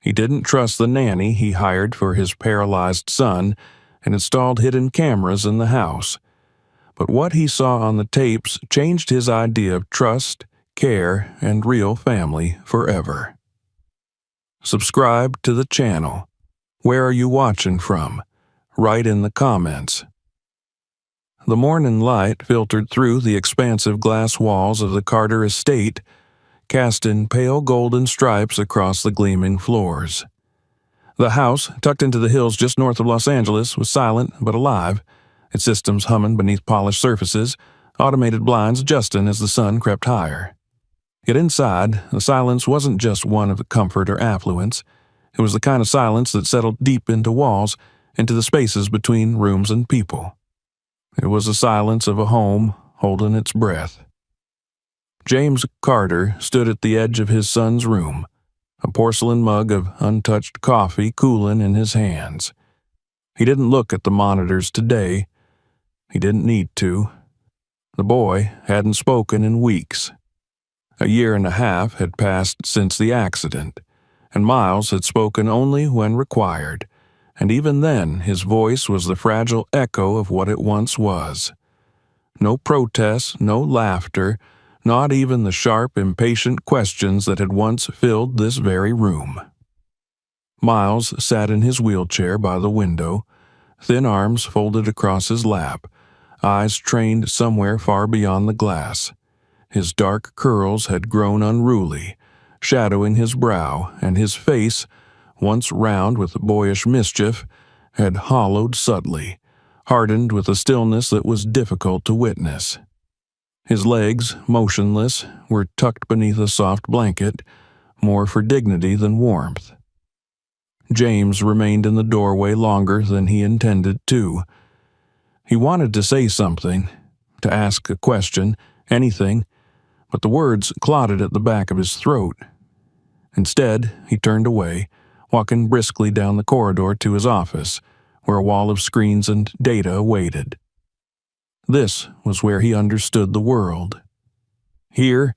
He didn't trust the nanny he hired for his paralyzed son and installed hidden cameras in the house. But what he saw on the tapes changed his idea of trust, care, and real family forever. Subscribe to the channel. Where are you watching from? Write in the comments. The morning light filtered through the expansive glass walls of the Carter estate, casting pale golden stripes across the gleaming floors. The house, tucked into the hills just north of Los Angeles, was silent but alive, its systems humming beneath polished surfaces, automated blinds adjusting as the sun crept higher. Yet inside, the silence wasn't just one of comfort or affluence. It was the kind of silence that settled deep into walls, into the spaces between rooms and people. It was the silence of a home holding its breath. James Carter stood at the edge of his son's room, a porcelain mug of untouched coffee cooling in his hands. He didn't look at the monitors today. He didn't need to. The boy hadn't spoken in weeks. A year and a half had passed since the accident, and Miles had spoken only when required, and even then his voice was the fragile echo of what it once was. No protests, no laughter, not even the sharp, impatient questions that had once filled this very room. Miles sat in his wheelchair by the window, thin arms folded across his lap, eyes trained somewhere far beyond the glass. His dark curls had grown unruly, shadowing his brow, and his face, once round with boyish mischief, had hollowed subtly, hardened with a stillness that was difficult to witness. His legs, motionless, were tucked beneath a soft blanket, more for dignity than warmth. James remained in the doorway longer than he intended to. He wanted to say something, to ask a question, anything, but the words clotted at the back of his throat. Instead, he turned away, walking briskly down the corridor to his office, where a wall of screens and data awaited. This was where he understood the world. Here,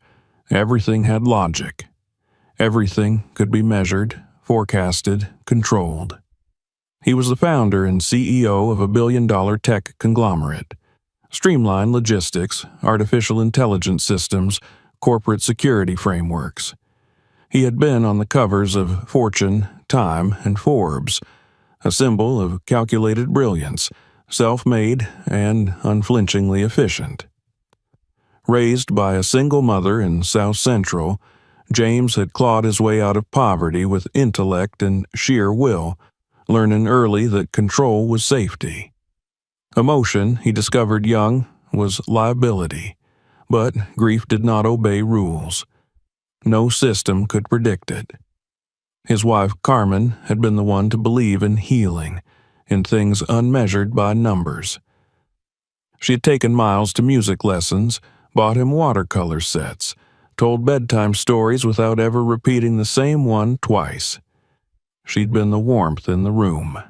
everything had logic. Everything could be measured, forecasted, controlled. He was the founder and CEO of a billion-dollar tech conglomerate. Streamlined logistics, artificial intelligence systems, corporate security frameworks. He had been on the covers of Fortune, Time, and Forbes, a symbol of calculated brilliance, self-made and unflinchingly efficient. Raised by a single mother in South Central, James had clawed his way out of poverty with intellect and sheer will, learning early that control was safety. Emotion, he discovered young, was liability, but grief did not obey rules. No system could predict it. His wife, Carmen, had been the one to believe in healing, in things unmeasured by numbers. She had taken Miles to music lessons, bought him watercolor sets, told bedtime stories without ever repeating the same one twice. She'd been the warmth in the room.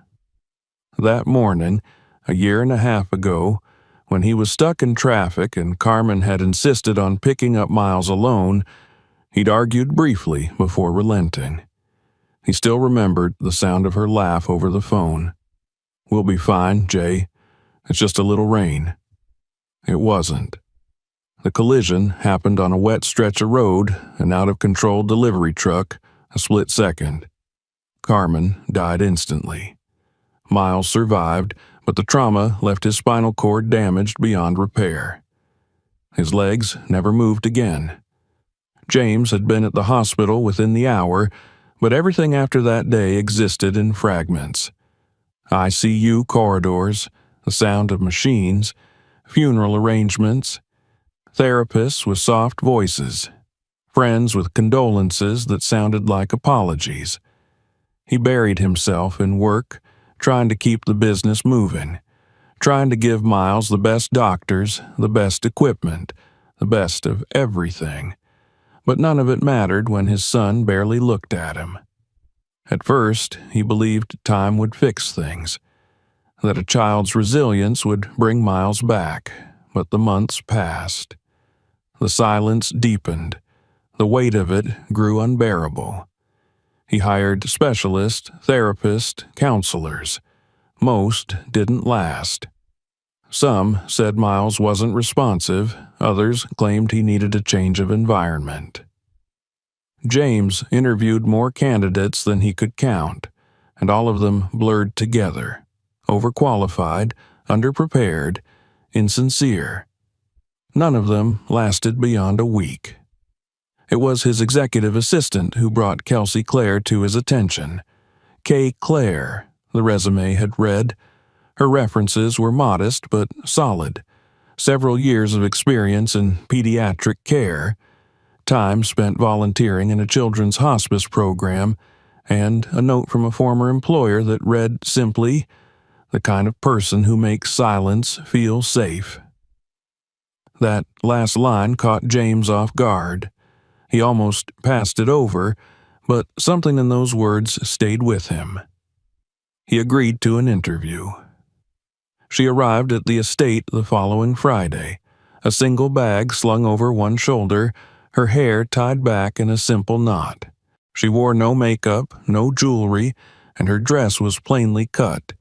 That morning, a year and a half ago, when he was stuck in traffic and Carmen had insisted on picking up Miles alone, he'd argued briefly before relenting. He still remembered the sound of her laugh over the phone. "We'll be fine, Jay. It's just a little rain." It wasn't. The collision happened on a wet stretch of road, an out-of-control delivery truck, a split second. Carmen died instantly. Miles survived, but the trauma left his spinal cord damaged beyond repair. His legs never moved again. James had been at the hospital within the hour, but everything after that day existed in fragments. ICU corridors, the sound of machines, funeral arrangements, therapists with soft voices, friends with condolences that sounded like apologies. He buried himself in work, trying to keep the business moving, trying to give Miles the best doctors, the best equipment, the best of everything. But none of it mattered when his son barely looked at him. At first, he believed time would fix things, that a child's resilience would bring Miles back, but the months passed. The silence deepened. The weight of it grew unbearable. He hired specialists, therapists, counselors. Most didn't last. Some said Miles wasn't responsive, others claimed he needed a change of environment. James interviewed more candidates than he could count, and all of them blurred together. Overqualified, underprepared, insincere. None of them lasted beyond a week. It was his executive assistant who brought Kelsey Clare to his attention. K. Clare, the resume had read. Her references were modest but solid. Several years of experience in pediatric care, time spent volunteering in a children's hospice program, and a note from a former employer that read simply, "The kind of person who makes silence feel safe." That last line caught James off guard. He almost passed it over, but something in those words stayed with him. He agreed to an interview. She arrived at the estate the following Friday, a single bag slung over one shoulder, her hair tied back in a simple knot. She wore no makeup, no jewelry, and her dress was plainly cut,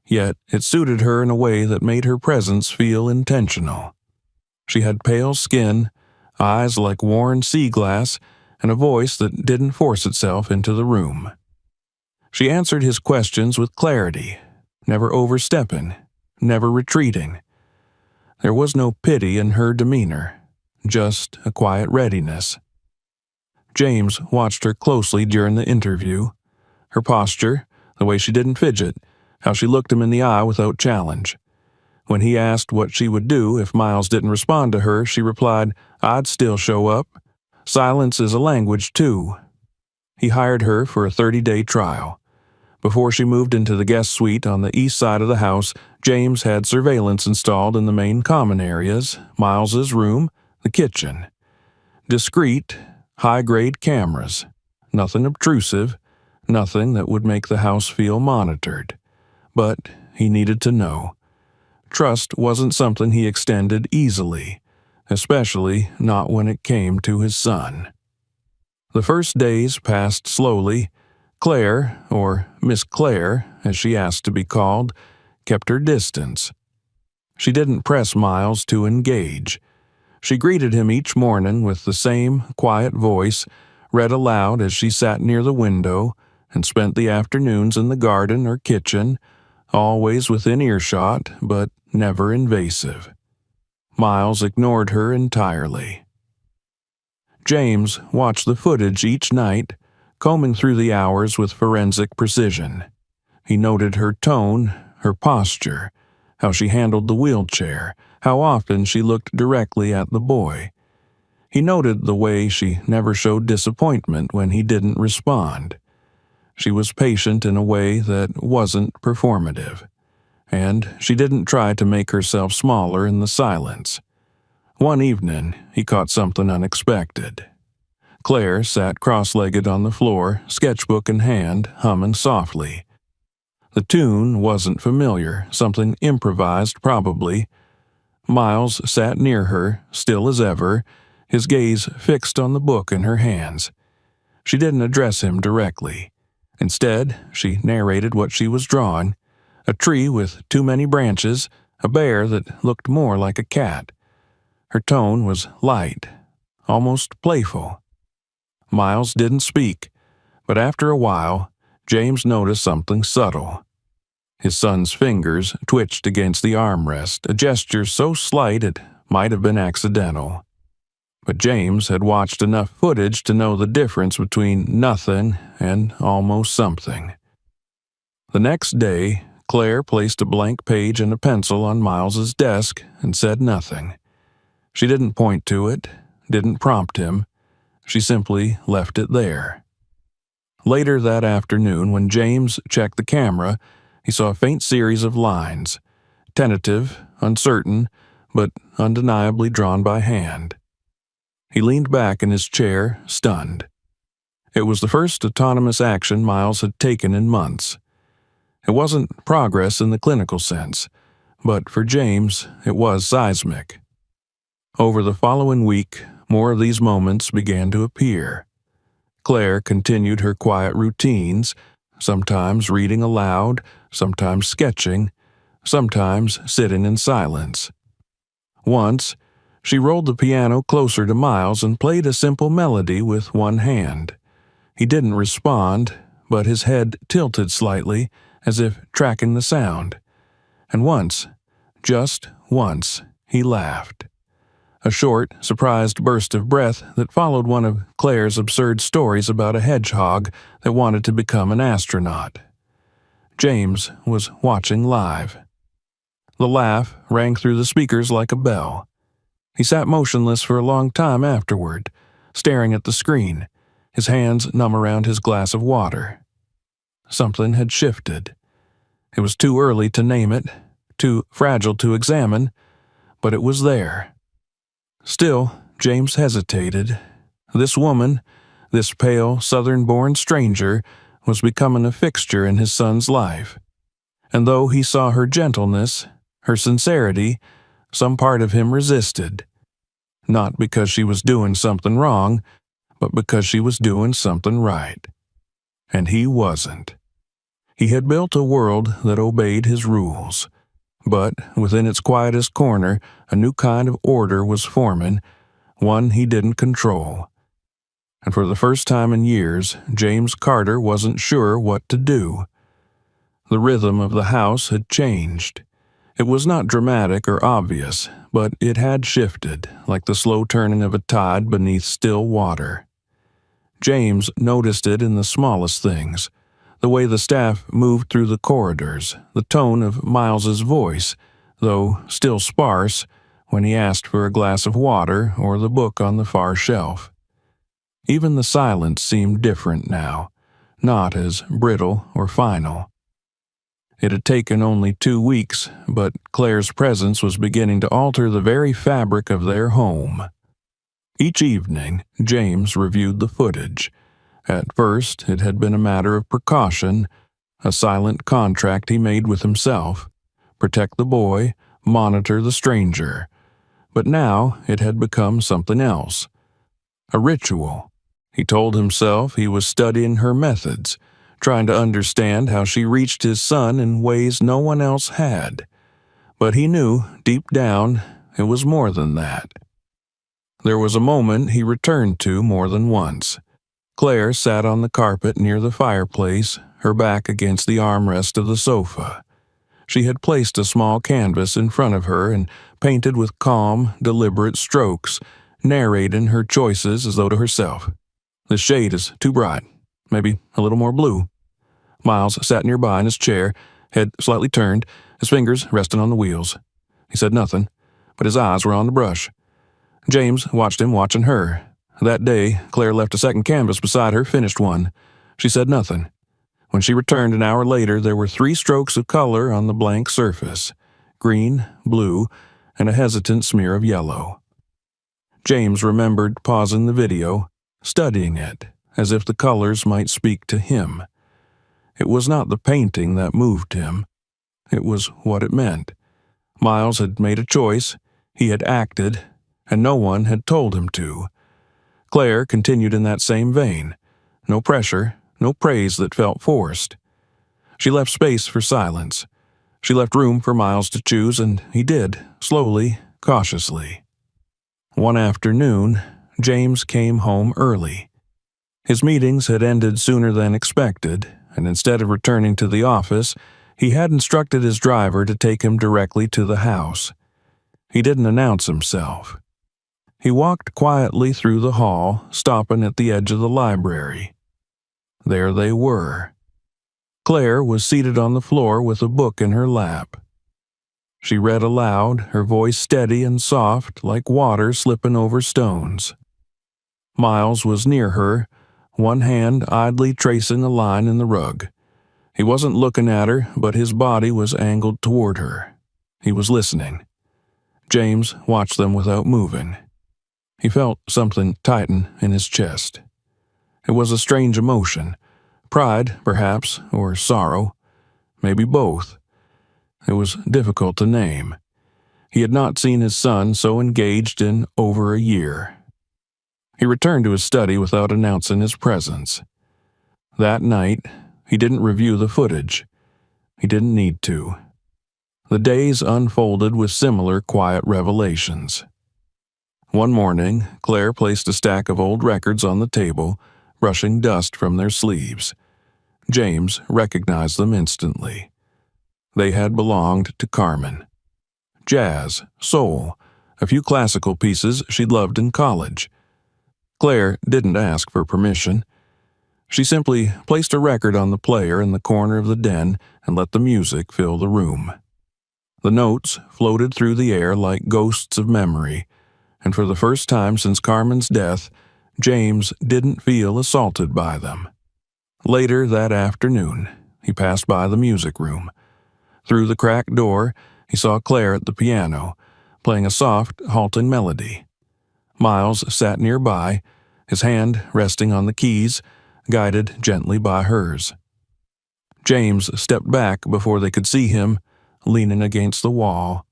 yet it suited her in a way that made her presence feel intentional. She had pale skin, eyes like worn sea glass, and a voice that didn't force itself into the room. She answered his questions with clarity, never overstepping, never retreating. There was no pity in her demeanor, just a quiet readiness. James watched her closely during the interview. Her posture, the way she didn't fidget, how she looked him in the eye without challenge. When he asked what she would do if Miles didn't respond to her, she replied, "I'd still show up. Silence is a language, too." He hired her for a 30-day trial. Before she moved into the guest suite on the east side of the house, James had surveillance installed in the main common areas, Miles's room, the kitchen. Discreet, high-grade cameras. Nothing obtrusive, nothing that would make the house feel monitored. But he needed to know. Trust wasn't something he extended easily, especially not when it came to his son. The first days passed slowly. Claire, or Miss Clare, as she asked to be called, kept her distance. She didn't press Miles to engage. She greeted him each morning with the same quiet voice, read aloud as she sat near the window, and spent the afternoons in the garden or kitchen, always within earshot, but never invasive. Miles ignored her entirely. James watched the footage each night, combing through the hours with forensic precision. He noted her tone, her posture, how she handled the wheelchair, how often she looked directly at the boy. He noted the way she never showed disappointment when he didn't respond. She was patient in a way that wasn't performative, and she didn't try to make herself smaller in the silence. One evening, he caught something unexpected. Claire sat cross-legged on the floor, sketchbook in hand, humming softly. The tune wasn't familiar, something improvised probably. Miles sat near her, still as ever, his gaze fixed on the book in her hands. She didn't address him directly. Instead, she narrated what she was drawing: a tree with too many branches, a bear that looked more like a cat. Her tone was light, almost playful. Miles didn't speak, but after a while, James noticed something subtle. His son's fingers twitched against the armrest, a gesture so slight it might have been accidental. But James had watched enough footage to know the difference between nothing and almost something. The next day, Claire placed a blank page and a pencil on Miles's desk and said nothing. She didn't point to it, didn't prompt him. She simply left it there. Later that afternoon, when James checked the camera, he saw a faint series of lines, tentative, uncertain, but undeniably drawn by hand. He leaned back in his chair, stunned. It was the first autonomous action Miles had taken in months. It wasn't progress in the clinical sense, but for James, it was seismic. Over the following week, more of these moments began to appear. Claire continued her quiet routines, sometimes reading aloud, sometimes sketching, sometimes sitting in silence. Once, she rolled the piano closer to Miles and played a simple melody with one hand. He didn't respond, but his head tilted slightly, as if tracking the sound. And once, just once, he laughed. A short, surprised burst of breath that followed one of Claire's absurd stories about a hedgehog that wanted to become an astronaut. James was watching live. The laugh rang through the speakers like a bell. He sat motionless for a long time afterward, staring at the screen, his hands numb around his glass of water. Something had shifted. It was too early to name it, too fragile to examine, but it was there. Still, James hesitated. This woman, this pale, southern-born stranger, was becoming a fixture in his son's life. And though he saw her gentleness, her sincerity, some part of him resisted. Not because she was doing something wrong, but because she was doing something right. And he wasn't. He had built a world that obeyed his rules. But within its quietest corner, a new kind of order was forming, one he didn't control. And for the first time in years, James Carter wasn't sure what to do. The rhythm of the house had changed. It was not dramatic or obvious, but it had shifted, like the slow turning of a tide beneath still water. James noticed it in the smallest things. The way the staff moved through the corridors, the tone of Miles's voice, though still sparse, when he asked for a glass of water or the book on the far shelf. Even the silence seemed different now, not as brittle or final. It had taken only 2 weeks, but Claire's presence was beginning to alter the very fabric of their home. Each evening, James reviewed the footage. At first, it had been a matter of precaution, a silent contract he made with himself. Protect the boy, monitor the stranger. But now it had become something else. A ritual. He told himself he was studying her methods, trying to understand how she reached his son in ways no one else had. But he knew, deep down, it was more than that. There was a moment he returned to more than once. Claire sat on the carpet near the fireplace, her back against the armrest of the sofa. She had placed a small canvas in front of her and painted with calm, deliberate strokes, narrating her choices as though to herself. "This shade is too bright. Maybe a little more blue." Miles sat nearby in his chair, head slightly turned, his fingers resting on the wheels. He said nothing, but his eyes were on the brush. James watched him watching her. That day, Claire left a second canvas beside her finished one. She said nothing. When she returned an hour later, there were 3 strokes of color on the blank surface: green, blue, and a hesitant smear of yellow. James remembered pausing the video, studying it, as if the colors might speak to him. It was not the painting that moved him. It was what it meant. Miles had made a choice, he had acted, and no one had told him to. Claire continued in that same vein. No pressure, no praise that felt forced. She left space for silence. She left room for Miles to choose, and he did, slowly, cautiously. One afternoon, James came home early. His meetings had ended sooner than expected, and instead of returning to the office, he had instructed his driver to take him directly to the house. He didn't announce himself. He walked quietly through the hall, stopping at the edge of the library. There they were. Claire was seated on the floor with a book in her lap. She read aloud, her voice steady and soft like water slipping over stones. Miles was near her, one hand idly tracing a line in the rug. He wasn't looking at her, but his body was angled toward her. He was listening. James watched them without moving. He felt something tighten in his chest. It was a strange emotion. Pride, perhaps, or sorrow. Maybe both. It was difficult to name. He had not seen his son so engaged in over a year. He returned to his study without announcing his presence. That night, he didn't review the footage. He didn't need to. The days unfolded with similar quiet revelations. One morning, Claire placed a stack of old records on the table, brushing dust from their sleeves. James recognized them instantly. They had belonged to Carmen. Jazz, soul, a few classical pieces she'd loved in college. Claire didn't ask for permission. She simply placed a record on the player in the corner of the den and let the music fill the room. The notes floated through the air like ghosts of memory, and for the first time since Carmen's death, James didn't feel assaulted by them. Later that afternoon, he passed by the music room. Through the cracked door, he saw Claire at the piano, playing a soft, halting melody. Miles sat nearby, his hand resting on the keys, guided gently by hers. James stepped back before they could see him, leaning against the wall.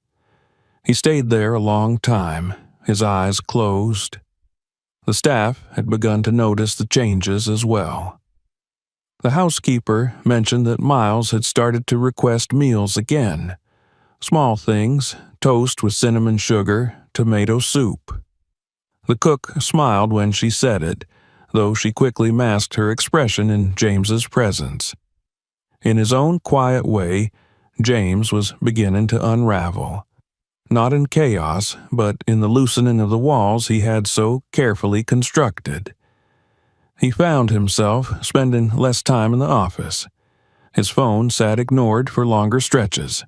He stayed there a long time, his eyes closed. The staff had begun to notice the changes as well. The housekeeper mentioned that Miles had started to request meals again. Small things, toast with cinnamon sugar, tomato soup. The cook smiled when she said it, though she quickly masked her expression in James's presence. In his own quiet way, James was beginning to unravel. Not in chaos, but in the loosening of the walls he had so carefully constructed. He found himself spending less time in the office. His phone sat ignored for longer stretches.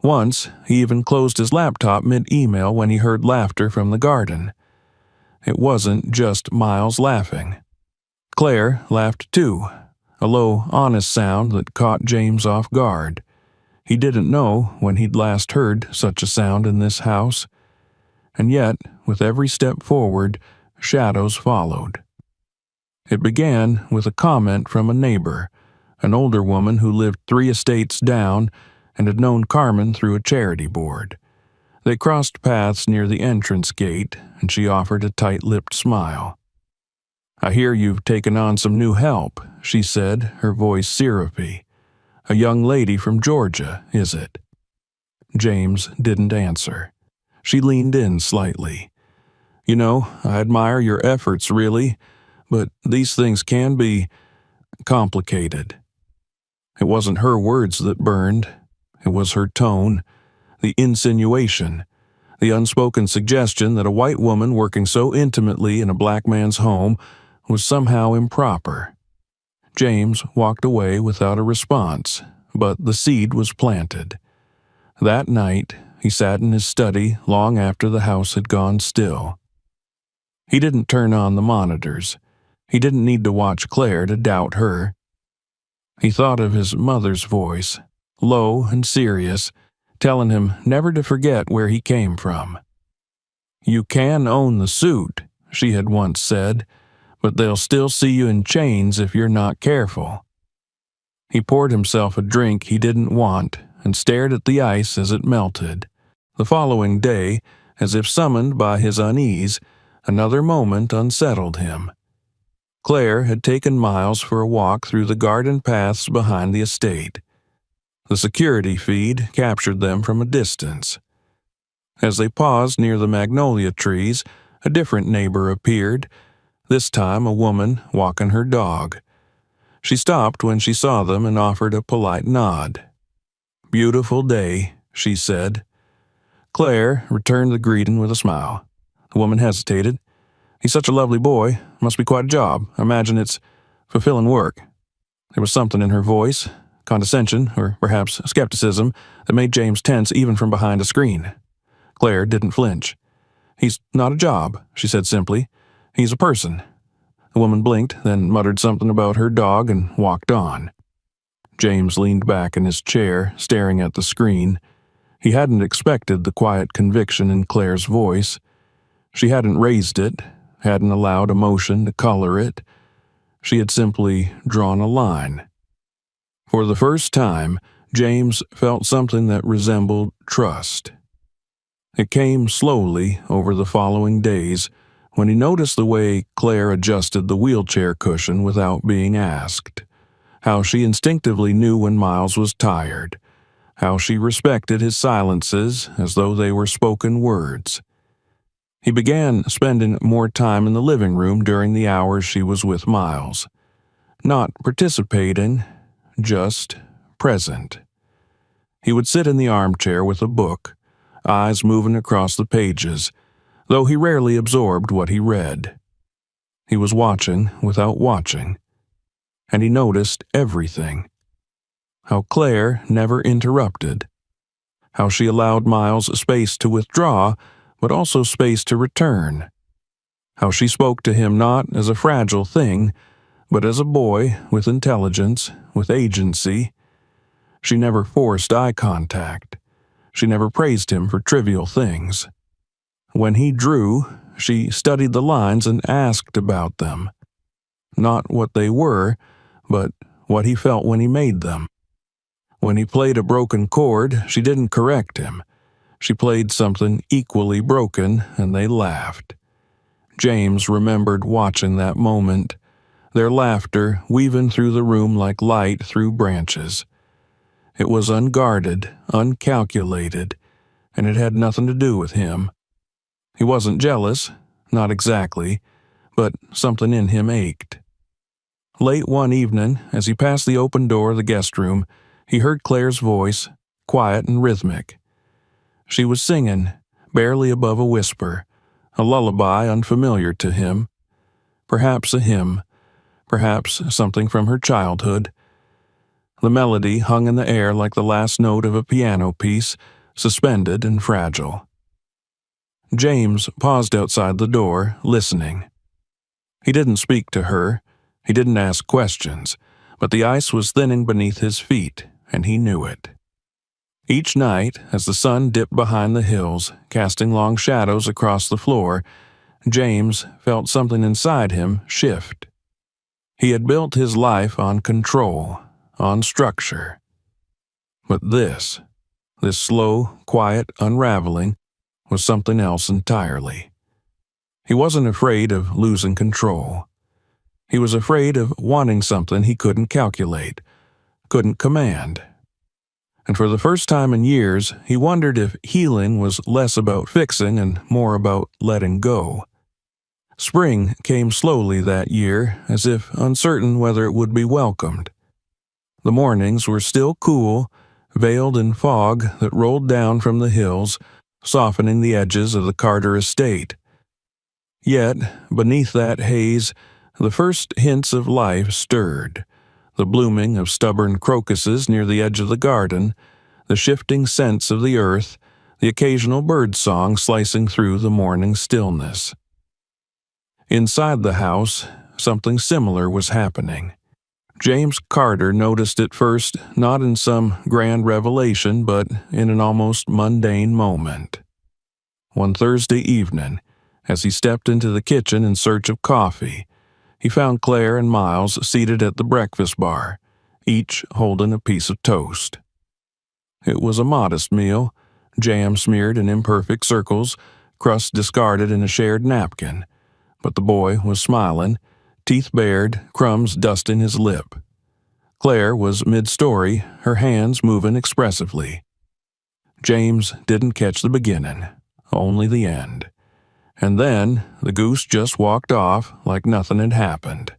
Once, he even closed his laptop mid-email when he heard laughter from the garden. It wasn't just Miles laughing. Claire laughed too, a low, honest sound that caught James off guard. He didn't know when he'd last heard such a sound in this house. And yet, with every step forward, shadows followed. It began with a comment from a neighbor, an older woman who lived 3 estates down and had known Carmen through a charity board. They crossed paths near the entrance gate, and she offered a tight-lipped smile. "I hear you've taken on some new help," she said, her voice syrupy. "A young lady from Georgia, is it?" James didn't answer. She leaned in slightly. "You know, I admire your efforts, really, but these things can be complicated." It wasn't her words that burned. It was her tone, the insinuation, the unspoken suggestion that a white woman working so intimately in a black man's home was somehow improper. James walked away without a response, but the seed was planted. That night, he sat in his study long after the house had gone still. He didn't turn on the monitors. He didn't need to watch Claire to doubt her. He thought of his mother's voice, low and serious, telling him never to forget where he came from. "You can own the suit," she had once said, "but they'll still see you in chains if you're not careful." He poured himself a drink he didn't want and stared at the ice as it melted. The following day, as if summoned by his unease, another moment unsettled him. Claire had taken Miles for a walk through the garden paths behind the estate. The security feed captured them from a distance. As they paused near the magnolia trees, a different neighbor appeared, this time a woman walking her dog. She stopped when she saw them and offered a polite nod. "Beautiful day," she said. Claire returned the greeting with a smile. The woman hesitated. "He's such a lovely boy. Must be quite a job. I imagine it's fulfilling work." There was something in her voice, condescension, or perhaps skepticism, that made James tense even from behind a screen. Claire didn't flinch. "He's not a job," she said simply. "He's a person." The woman blinked, then muttered something about her dog and walked on. James leaned back in his chair, staring at the screen. He hadn't expected the quiet conviction in Claire's voice. She hadn't raised it, hadn't allowed emotion to color it. She had simply drawn a line. For the first time, James felt something that resembled trust. It came slowly over the following days, when he noticed the way Claire adjusted the wheelchair cushion without being asked, how she instinctively knew when Miles was tired, how she respected his silences as though they were spoken words. He began spending more time in the living room during the hours she was with Miles, not participating, just present. He would sit in the armchair with a book, eyes moving across the pages, though he rarely absorbed what he read. He was watching without watching, and he noticed everything. How Claire never interrupted, how she allowed Miles space to withdraw, but also space to return, how she spoke to him not as a fragile thing, but as a boy with intelligence, with agency. She never forced eye contact. She never praised him for trivial things. When he drew, she studied the lines and asked about them. Not what they were, but what he felt when he made them. When he played a broken chord, she didn't correct him. She played something equally broken, and they laughed. James remembered watching that moment, their laughter weaving through the room like light through branches. It was unguarded, uncalculated, and it had nothing to do with him. He wasn't jealous, not exactly, but something in him ached. Late one evening, as he passed the open door of the guest room, he heard Claire's voice, quiet and rhythmic. She was singing, barely above a whisper, a lullaby unfamiliar to him. Perhaps a hymn, perhaps something from her childhood. The melody hung in the air like the last note of a piano piece, suspended and fragile. James paused outside the door, listening. He didn't speak to her, he didn't ask questions, but the ice was thinning beneath his feet, and he knew it. Each night, as the sun dipped behind the hills, casting long shadows across the floor, James felt something inside him shift. He had built his life on control, on structure. But this slow, quiet unraveling, was something else entirely. He wasn't afraid of losing control. He was afraid of wanting something he couldn't calculate, couldn't command. And for the first time in years, he wondered if healing was less about fixing and more about letting go. Spring came slowly that year, as if uncertain whether it would be welcomed. The mornings were still cool, veiled in fog that rolled down from the hills, softening the edges of the Carter estate. Yet, beneath that haze, the first hints of life stirred. The blooming of stubborn crocuses near the edge of the garden, the shifting scents of the earth, the occasional bird song slicing through the morning stillness. Inside the house, something similar was happening. James Carter noticed it first not in some grand revelation, but in an almost mundane moment. One Thursday evening, as he stepped into the kitchen in search of coffee, he found Claire and Miles seated at the breakfast bar, each holding a piece of toast. It was a modest meal, jam smeared in imperfect circles, crust discarded in a shared napkin, but the boy was smiling, teeth bared, crumbs dusting his lip. Claire was mid-story, her hands moving expressively. James didn't catch the beginning, only the end. And then the goose just walked off like nothing had happened.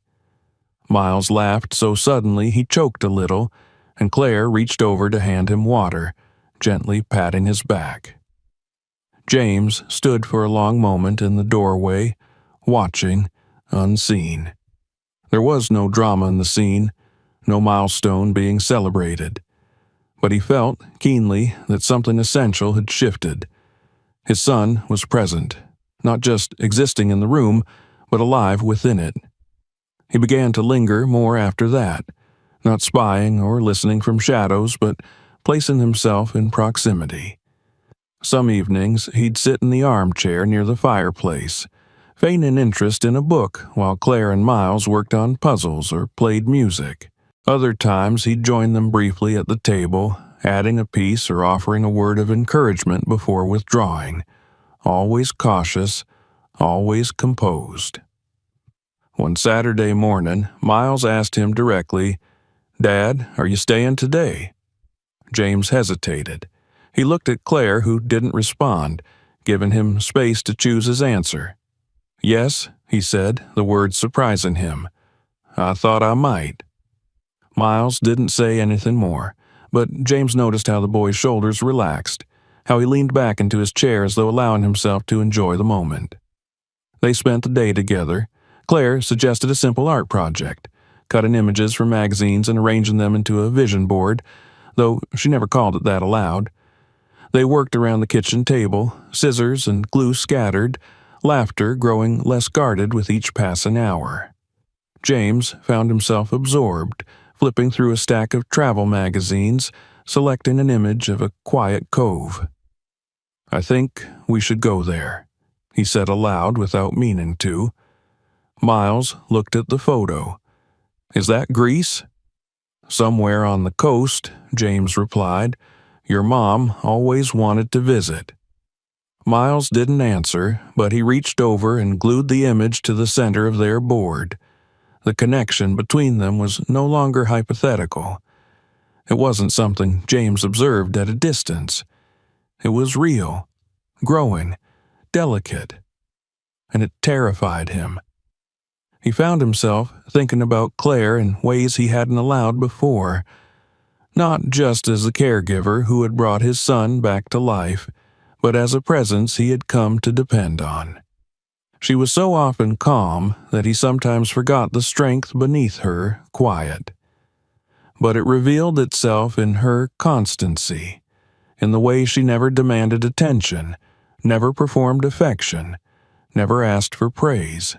Miles laughed so suddenly he choked a little, and Claire reached over to hand him water, gently patting his back. James stood for a long moment in the doorway, watching, unseen. There was no drama in the scene, no milestone being celebrated. But he felt keenly that something essential had shifted. His son was present, not just existing in the room, but alive within it. He began to linger more after that, not spying or listening from shadows, but placing himself in proximity. Some evenings he'd sit in the armchair near the fireplace, feigning interest in a book while Claire and Miles worked on puzzles or played music. Other times he'd join them briefly at the table, adding a piece or offering a word of encouragement before withdrawing. Always cautious, always composed. One Saturday morning, Miles asked him directly, "Dad, are you staying today?" James hesitated. He looked at Claire, who didn't respond, giving him space to choose his answer. "Yes," he said, the words surprising him. "I thought I might." Miles didn't say anything more, but James noticed how the boy's shoulders relaxed, how he leaned back into his chair as though allowing himself to enjoy the moment. They spent the day together. Claire suggested a simple art project, cutting images from magazines and arranging them into a vision board, though she never called it that aloud. They worked around the kitchen table, scissors and glue scattered, laughter growing less guarded with each passing hour. James found himself absorbed, flipping through a stack of travel magazines, selecting an image of a quiet cove. "I think we should go there," he said aloud without meaning to. Miles looked at the photo. "Is that Greece?" "Somewhere on the coast," James replied. "Your mom always wanted to visit." Miles didn't answer, but he reached over and glued the image to the center of their board. The connection between them was no longer hypothetical. It wasn't something James observed at a distance. It was real, growing, delicate, and it terrified him. He found himself thinking about Claire in ways he hadn't allowed before, not just as the caregiver who had brought his son back to life, but as a presence he had come to depend on. She was so often calm that he sometimes forgot the strength beneath her quiet. But it revealed itself in her constancy, in the way she never demanded attention, never performed affection, never asked for praise.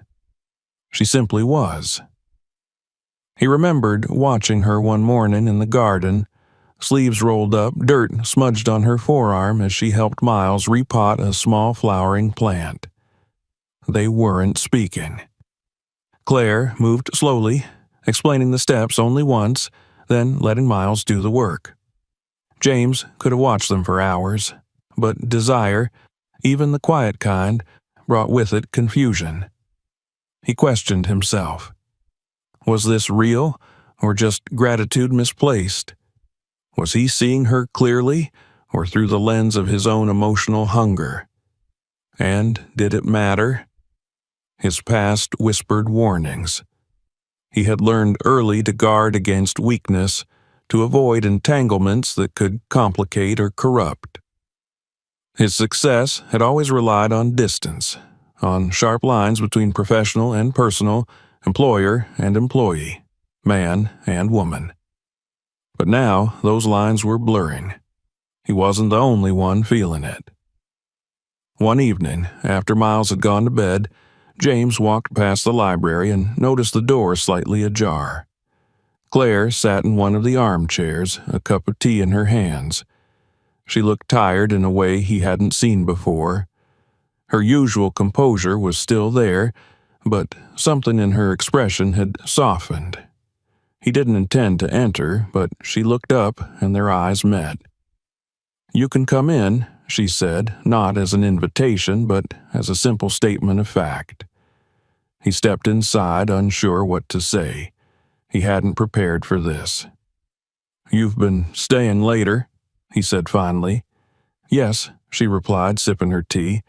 She simply was. He remembered watching her one morning in the garden, sleeves rolled up, dirt smudged on her forearm as she helped Miles repot a small flowering plant. They weren't speaking. Claire moved slowly, explaining the steps only once, then letting Miles do the work. James could have watched them for hours, but desire, even the quiet kind, brought with it confusion. He questioned himself. Was this real, or just gratitude misplaced? Was he seeing her clearly, or through the lens of his own emotional hunger? And did it matter? His past whispered warnings. He had learned early to guard against weakness, to avoid entanglements that could complicate or corrupt. His success had always relied on distance, on sharp lines between professional and personal, employer and employee, man and woman. But now those lines were blurring. He wasn't the only one feeling it. One evening, after Miles had gone to bed, James walked past the library and noticed the door slightly ajar. Claire sat in one of the armchairs, a cup of tea in her hands. She looked tired in a way he hadn't seen before. Her usual composure was still there, but something in her expression had softened. He didn't intend to enter, but she looked up and their eyes met. "You can come in," she said, not as an invitation, but as a simple statement of fact. He stepped inside, unsure what to say. He hadn't prepared for this. "You've been staying later," he said finally. "Yes," she replied, sipping her tea.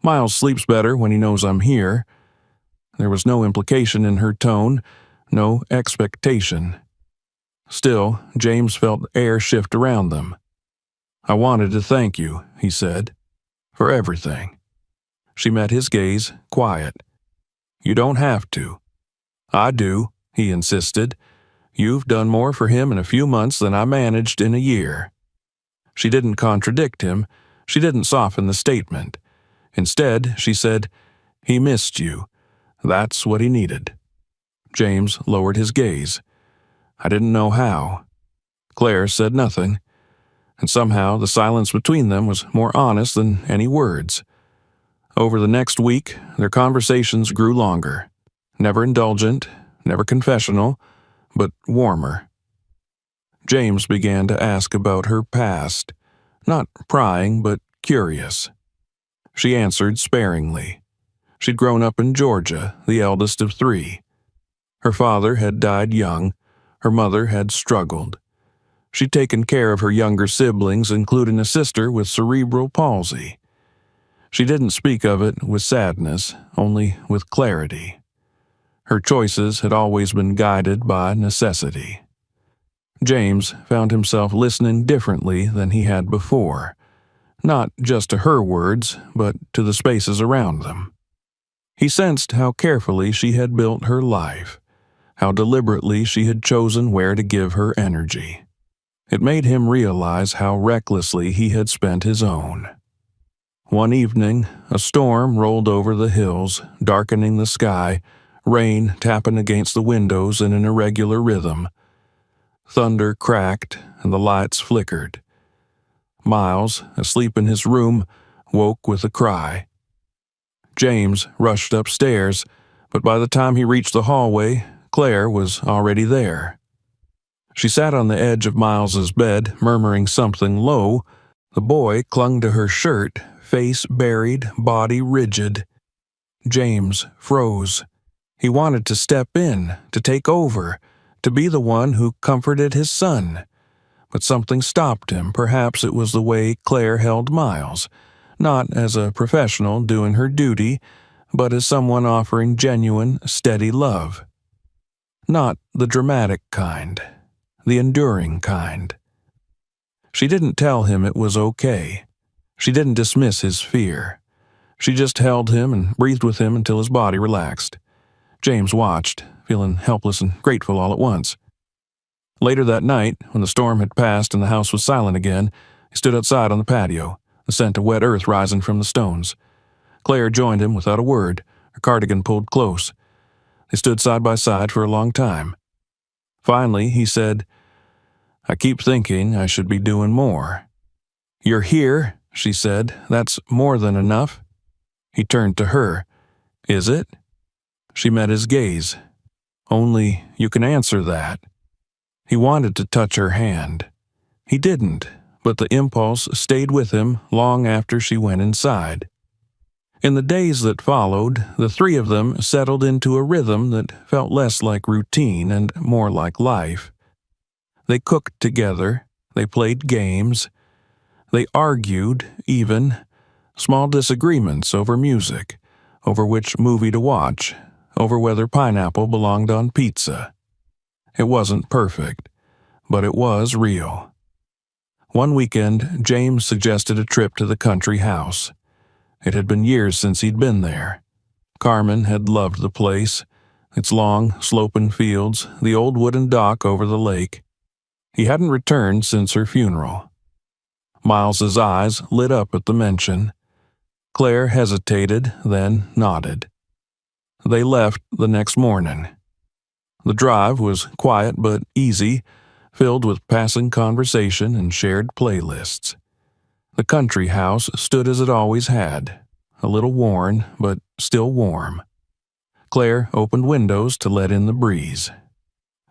"Miles sleeps better when he knows I'm here." There was no implication in her tone, no expectation. Still, James felt air shift around them. "I wanted to thank you," he said, "for everything." She met his gaze, quiet. "You don't have to." "I do," he insisted. "You've done more for him in a few months than I managed in a year." She didn't contradict him. She didn't soften the statement. Instead, she said, "He missed you. That's what he needed." James lowered his gaze. "I didn't know how." Claire said nothing, and somehow the silence between them was more honest than any words. Over the next week, their conversations grew longer. Never indulgent, never confessional, but warmer. James began to ask about her past, not prying but curious. She answered sparingly. She'd grown up in Georgia, the eldest of three. Her father had died young. Her mother had struggled. She'd taken care of her younger siblings, including a sister with cerebral palsy. She didn't speak of it with sadness, only with clarity. Her choices had always been guided by necessity. James found himself listening differently than he had before, not just to her words, but to the spaces around them. He sensed how carefully she had built her life, how deliberately she had chosen where to give her energy. It made him realize how recklessly he had spent his own. One evening, a storm rolled over the hills, darkening the sky, rain tapping against the windows in an irregular rhythm. Thunder cracked, and the lights flickered. Miles, asleep in his room, woke with a cry. James rushed upstairs, but by the time he reached the hallway, Claire was already there. She sat on the edge of Miles's bed, murmuring something low. The boy clung to her shirt, face buried, body rigid. James froze. He wanted to step in, to take over, to be the one who comforted his son. But something stopped him. Perhaps it was the way Claire held Miles, not as a professional doing her duty, but as someone offering genuine, steady love. Not the dramatic kind, the enduring kind. She didn't tell him it was okay. She didn't dismiss his fear. She just held him and breathed with him until his body relaxed. James watched, feeling helpless and grateful all at once. Later that night, when the storm had passed and the house was silent again, he stood outside on the patio, the scent of wet earth rising from the stones. Claire joined him without a word, her cardigan pulled close. They stood side by side for a long time. Finally, he said, "I keep thinking I should be doing more." "You're here," she said. "That's more than enough." He turned to her. "Is it?" She met his gaze. "Only you can answer that." He wanted to touch her hand. He didn't, but the impulse stayed with him long after she went inside. In the days that followed, the three of them settled into a rhythm that felt less like routine and more like life. They cooked together, they played games, they argued, even, small disagreements over music, over which movie to watch, over whether pineapple belonged on pizza. It wasn't perfect, but it was real. One weekend, James suggested a trip to the country house. It had been years since he'd been there. Carmen had loved the place, its long, sloping fields, the old wooden dock over the lake. He hadn't returned since her funeral. Miles's eyes lit up at the mention. Claire hesitated, then nodded. They left the next morning. The drive was quiet but easy, filled with passing conversation and shared playlists. The country house stood as it always had, a little worn, but still warm. Claire opened windows to let in the breeze.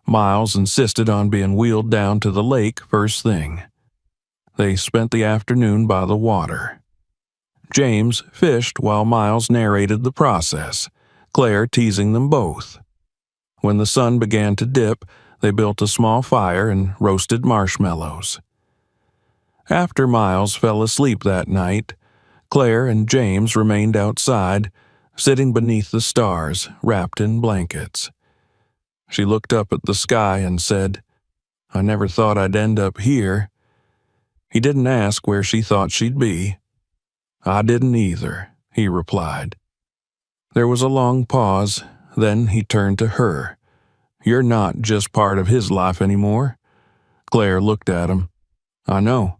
Miles insisted on being wheeled down to the lake first thing. They spent the afternoon by the water. James fished while Miles narrated the process, Claire teasing them both. When the sun began to dip, they built a small fire and roasted marshmallows. After Miles fell asleep that night, Claire and James remained outside, sitting beneath the stars, wrapped in blankets. She looked up at the sky and said, "I never thought I'd end up here." He didn't ask where she thought she'd be. "I didn't either," he replied. There was a long pause, then he turned to her. "You're not just part of his life anymore." Claire looked at him. "I know."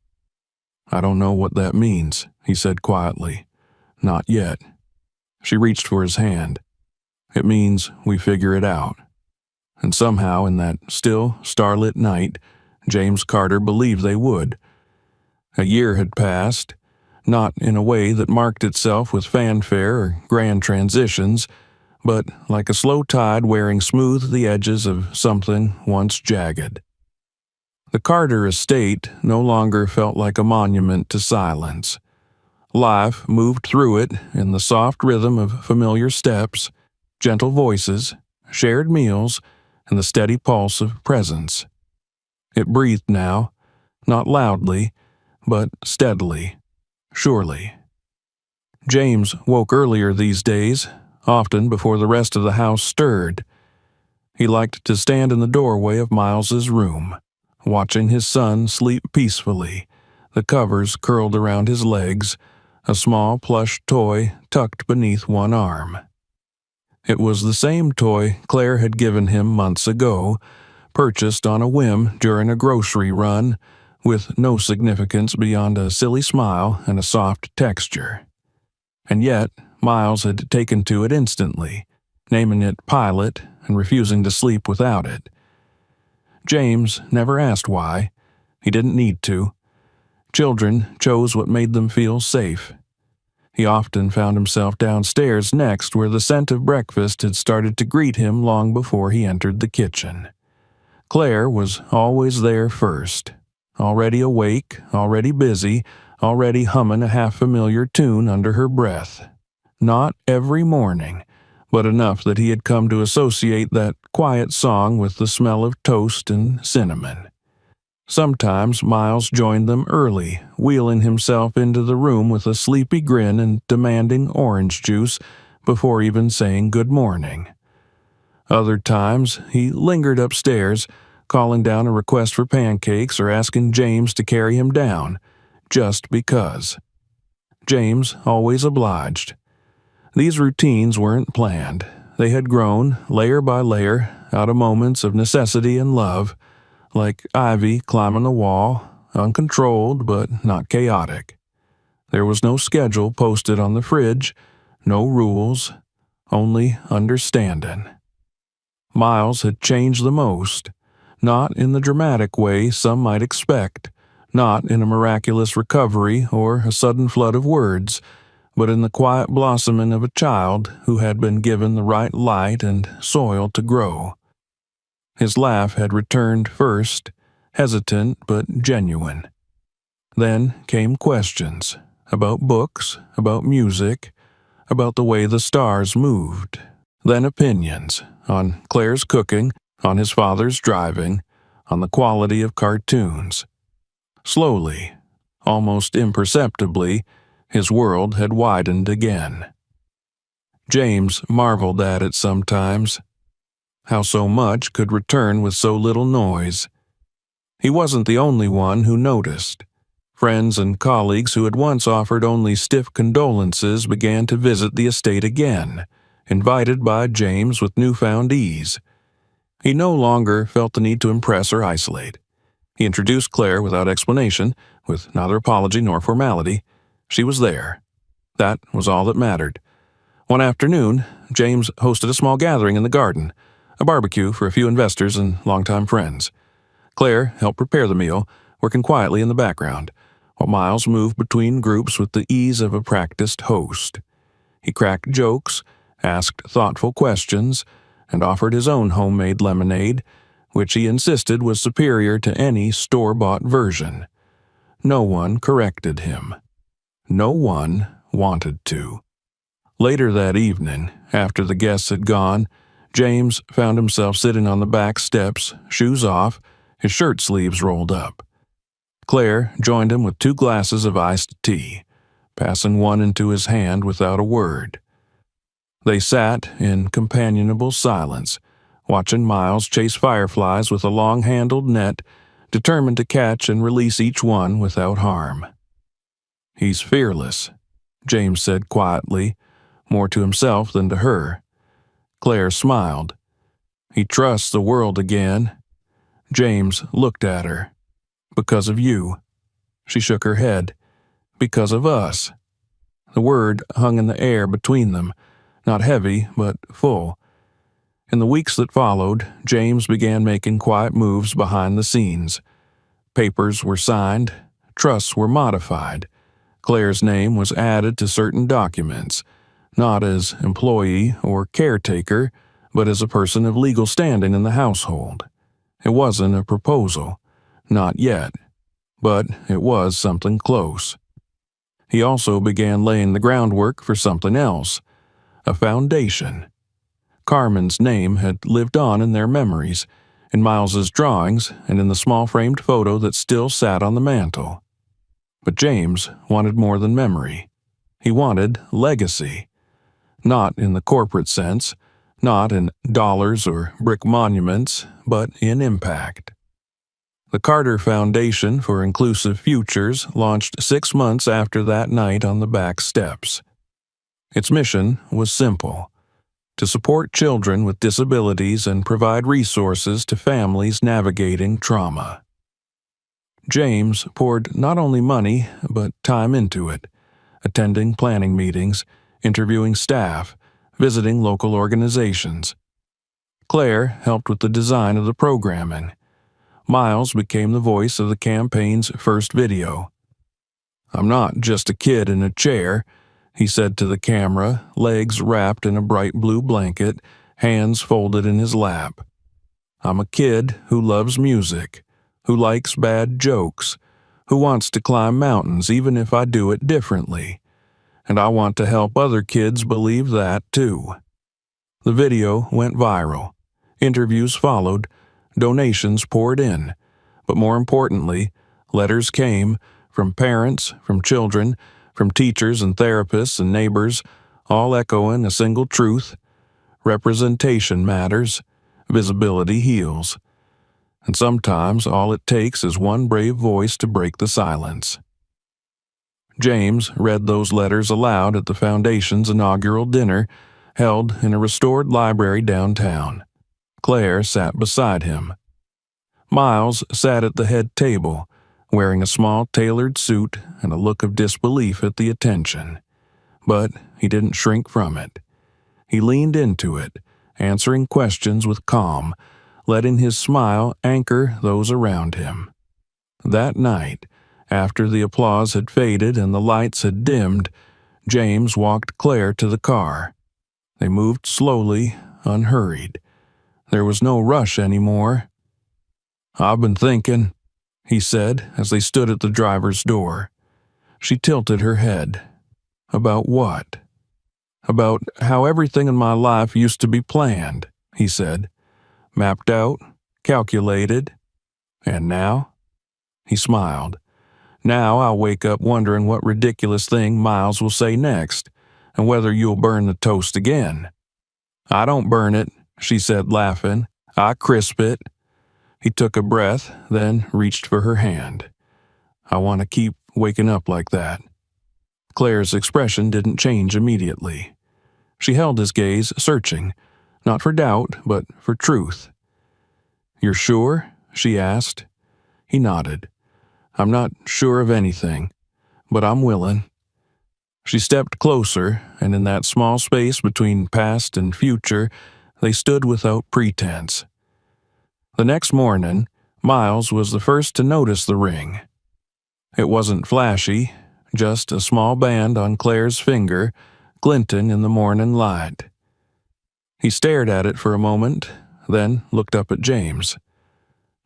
"I don't know what that means," he said quietly. "Not yet." She reached for his hand. "It means we figure it out." And somehow in that still, starlit night, James Carter believed they would. A year had passed, not in a way that marked itself with fanfare or grand transitions, but like a slow tide wearing smooth the edges of something once jagged. The Carter estate no longer felt like a monument to silence. Life moved through it in the soft rhythm of familiar steps, gentle voices, shared meals, and the steady pulse of presence. It breathed now, not loudly, but steadily, surely. James woke earlier these days, often before the rest of the house stirred. He liked to stand in the doorway of Miles's room, watching his son sleep peacefully, the covers curled around his legs, a small plush toy tucked beneath one arm. It was the same toy Claire had given him months ago, purchased on a whim during a grocery run, with no significance beyond a silly smile and a soft texture. And yet, Miles had taken to it instantly, naming it Pilot and refusing to sleep without it. James never asked why. He didn't need to. Children chose what made them feel safe. He often found himself downstairs next, where the scent of breakfast had started to greet him long before he entered the kitchen. Claire was always there first, already awake, already busy, already humming a half-familiar tune under her breath. Not every morning, but enough that he had come to associate that quiet song with the smell of toast and cinnamon. Sometimes Miles joined them early, wheeling himself into the room with a sleepy grin and demanding orange juice before even saying good morning. Other times, he lingered upstairs, calling down a request for pancakes or asking James to carry him down, just because. James always obliged. These routines weren't planned. They had grown, layer by layer, out of moments of necessity and love, like ivy climbing the wall, uncontrolled but not chaotic. There was no schedule posted on the fridge, no rules, only understanding. Miles had changed the most, not in the dramatic way some might expect, not in a miraculous recovery or a sudden flood of words, but in the quiet blossoming of a child who had been given the right light and soil to grow. His laugh had returned first, hesitant but genuine. Then came questions about books, about music, about the way the stars moved. Then opinions on Claire's cooking, on his father's driving, on the quality of cartoons. Slowly, almost imperceptibly, his world had widened again. James marveled at it sometimes. How so much could return with so little noise. He wasn't the only one who noticed. Friends and colleagues who had once offered only stiff condolences began to visit the estate again, invited by James with newfound ease. He no longer felt the need to impress or isolate. He introduced Claire without explanation, with neither apology nor formality. She was there. That was all that mattered. One afternoon, James hosted a small gathering in the garden, a barbecue for a few investors and longtime friends. Claire helped prepare the meal, working quietly in the background, while Miles moved between groups with the ease of a practiced host. He cracked jokes, asked thoughtful questions, and offered his own homemade lemonade, which he insisted was superior to any store-bought version. No one corrected him. No one wanted to. Later that evening, after the guests had gone, James found himself sitting on the back steps, shoes off, his shirt sleeves rolled up. Claire joined him with 2 glasses of iced tea, passing one into his hand without a word. They sat in companionable silence, watching Miles chase fireflies with a long-handled net, determined to catch and release each one without harm. "He's fearless," James said quietly, more to himself than to her. Claire smiled. "He trusts the world again." James looked at her. "Because of you." She shook her head. "Because of us." The word hung in the air between them, not heavy, but full. In the weeks that followed, James began making quiet moves behind the scenes. Papers were signed, trusts were modified. Claire's name was added to certain documents, not as employee or caretaker, but as a person of legal standing in the household. It wasn't a proposal, not yet, but it was something close. He also began laying the groundwork for something else, a foundation. Carmen's name had lived on in their memories, in Miles's drawings, and in the small framed photo that still sat on the mantel. But James wanted more than memory. He wanted legacy. Not in the corporate sense, not in dollars or brick monuments, but in impact. The Carter Foundation for Inclusive Futures launched 6 months after that night on the back steps. Its mission was simple: to support children with disabilities and provide resources to families navigating trauma. James poured not only money, but time into it, attending planning meetings, interviewing staff, visiting local organizations. Claire helped with the design of the programming. Miles became the voice of the campaign's first video. "I'm not just a kid in a chair," he said to the camera, legs wrapped in a bright blue blanket, hands folded in his lap. "I'm a kid who loves music, who likes bad jokes, who wants to climb mountains even if I do it differently. And I want to help other kids believe that too." The video went viral. Interviews followed. Donations poured in. But more importantly, letters came from parents, from children, from teachers and therapists and neighbors, all echoing a single truth: representation matters, visibility heals. And sometimes all it takes is one brave voice to break the silence. James read those letters aloud at the Foundation's inaugural dinner, held in a restored library downtown. Claire sat beside him. Miles sat at the head table, wearing a small tailored suit and a look of disbelief at the attention. But he didn't shrink from it. He leaned into it, answering questions with calm, letting his smile anchor those around him. That night, after the applause had faded and the lights had dimmed, James walked Claire to the car. They moved slowly, unhurried. There was no rush anymore. "I've been thinking," he said as they stood at the driver's door. She tilted her head. "About what?" "About how everything in my life used to be planned," he said. "Mapped out, calculated. And now?" He smiled. "Now I'll wake up wondering what ridiculous thing Miles will say next, and whether you'll burn the toast again." "I don't burn it," she said, laughing. "I crisp it." He took a breath, then reached for her hand. "I want to keep waking up like that." Claire's expression didn't change immediately. She held his gaze, searching, not for doubt, but for truth. "You're sure?" she asked. He nodded. "I'm not sure of anything, but I'm willing." She stepped closer, and in that small space between past and future, they stood without pretense. The next morning, Miles was the first to notice the ring. It wasn't flashy, just a small band on Claire's finger, glinting in the morning light. He stared at it for a moment, then looked up at James.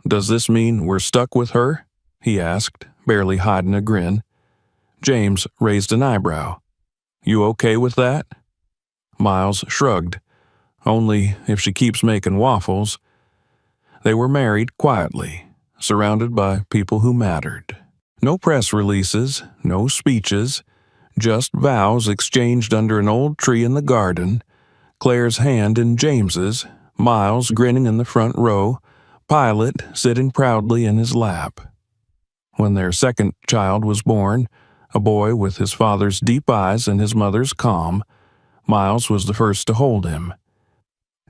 "Does this mean we're stuck with her?" he asked, barely hiding a grin. James raised an eyebrow. "You okay with that?" Miles shrugged. "Only if she keeps making waffles." They were married quietly, surrounded by people who mattered. No press releases, no speeches, just vows exchanged under an old tree in the garden, Claire's hand in James's, Miles grinning in the front row, Pilot sitting proudly in his lap. When their second child was born, a boy with his father's deep eyes and his mother's calm, Miles was the first to hold him.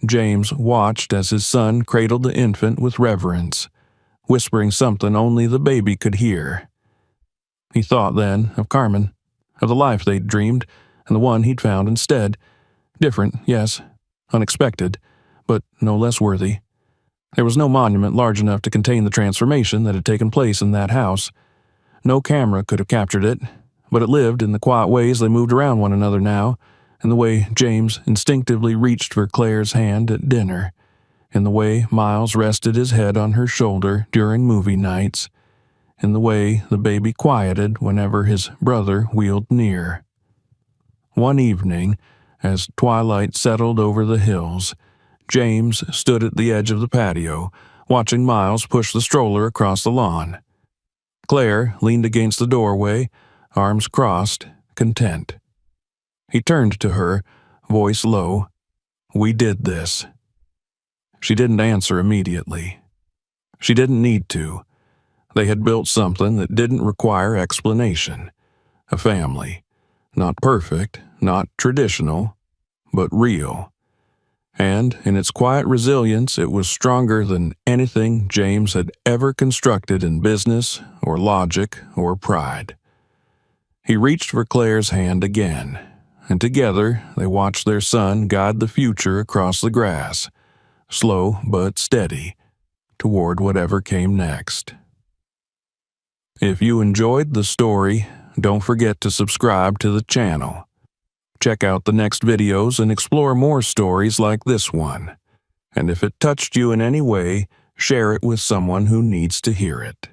James watched as his son cradled the infant with reverence, whispering something only the baby could hear. He thought then of Carmen, of the life they'd dreamed, and the one he'd found instead. Different, yes, unexpected, but no less worthy. There was no monument large enough to contain the transformation that had taken place in that house. No camera could have captured it, but it lived in the quiet ways they moved around one another now, in the way James instinctively reached for Claire's hand at dinner, in the way Miles rested his head on her shoulder during movie nights, in the way the baby quieted whenever his brother wheeled near. One evening, as twilight settled over the hills, James stood at the edge of the patio, watching Miles push the stroller across the lawn. Claire leaned against the doorway, arms crossed, content. He turned to her, voice low. "We did this." She didn't answer immediately. She didn't need to. They had built something that didn't require explanation. A family. Not perfect, not traditional, but real. And in its quiet resilience, it was stronger than anything James had ever constructed in business or logic or pride. He reached for Claire's hand again, and together they watched their son guide the future across the grass, slow but steady, toward whatever came next. If you enjoyed the story, don't forget to subscribe to the channel. Check out the next videos and explore more stories like this one. And if it touched you in any way, share it with someone who needs to hear it.